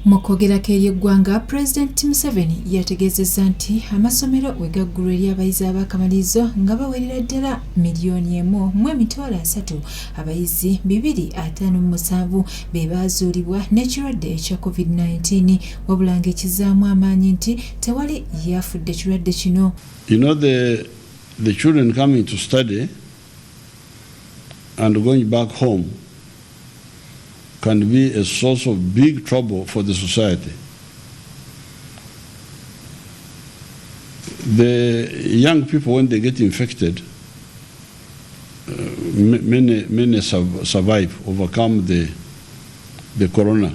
Mu kwogerako eri eggwanga, Pulezidenti Museveni yategeezezza nti amasomero we gaggulwa eri abayizi ab'akamalirizo nga bawerera ddala miliyoni 1.3 abayizi 257 be baazuulibwa n'ekirwadde ekya COVID-19 wabula ng'ekizaamu amaanyi nti tewali yafudde ekirwadde kino. You know, the children coming to study and going back home can be a source of big trouble for the society. The young people, when they get infected, many survive, overcome the corona.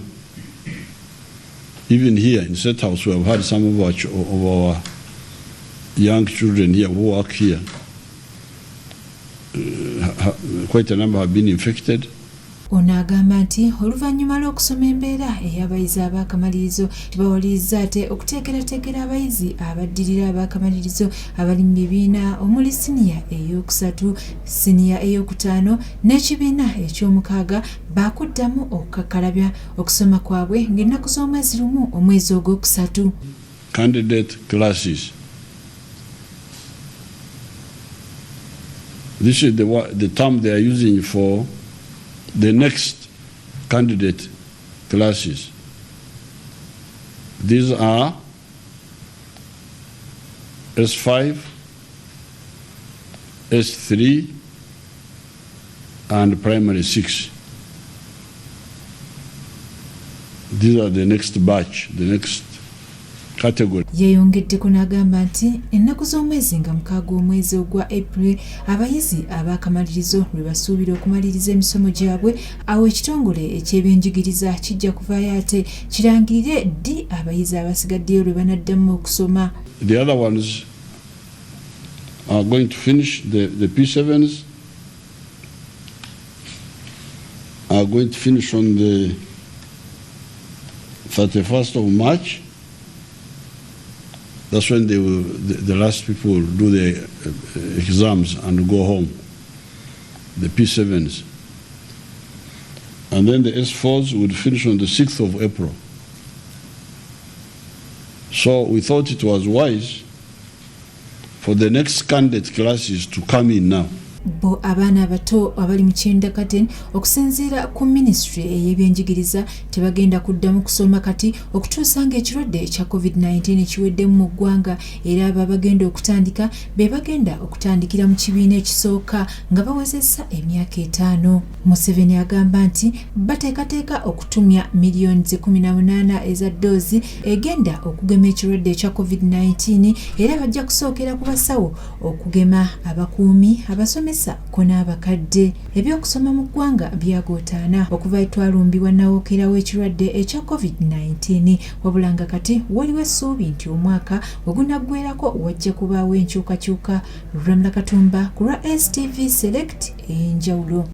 Even here in State House, we have had some of our young children here who work here. Quite a number have been infected. Ono agamba nti oluvannyuma lw'okusoma embeera ey'abayizi ab'akamalirizo tebawalirizza ate okuteekerateekera abayizi abaddirira ab'akamalirizo abali mu bibiina omuli siniya ey'okusatu, siniya ey'okutaano n'ekibiina eky'omukaaga baakuddamu okukakkalabya okusoma kwabwe ng'ennaku z'omwezi lumu omwezi ogwokusatu. Candidate classes. This is the term they are using for the next candidate classes. These are S5, S3, and primary 6. These are the next batch, the next category. Yeyongeddeko n'agamba nti ennaku z'omwezi nga 6 omwezi ogwa April abayizi ab'akamalirizo lwe basuubira okumaliriza emisomo gyabwe awo ekitongole eky'ebyenjigiriza kijja kuvaayo ate kirangirire ddi abayizi abasigaddeyo lwe banaddamu okusoma. The other ones are going to finish, the P7s are going to finish on the 31st of March. That's when the last people will do the exams and go home, the P7s. And then the S4s would finish on the 6th of April. So we thought it was wise for the next candidate classes to come in now. Bo abaana abato abali mu kyendakaten okusinziira ku ministry ey'ebyenjigiriza tebagenda kuddamu kusoma kati okutuusa ng'ekirwadde ekya COVID-19 kiweddemu mu ggwanga era abo abagenda okutandika be bagenda okutandikira mu kibiina ekisooka nga bawezezza emyaka 5. Museveni agamba nti bateekateeka okutumya miliyoni 18 eza doozi egenda okugema ekirwadde ekya COVID-19 era bajja kusookera ku basawo okugema abakuumi abasomesa ko n'abakadde. Ebyokusoma mu ggwanga byagootaana okuva etwalumbibwa nawookera w'ekirwadde ekya COVID-19 wabula nga kati waliwo essuubi nti omwaka ogunaggweerako wajja kubaawo enkyukakyuka. Ramla Katumba ku lwa STV Select ey'enjawulo.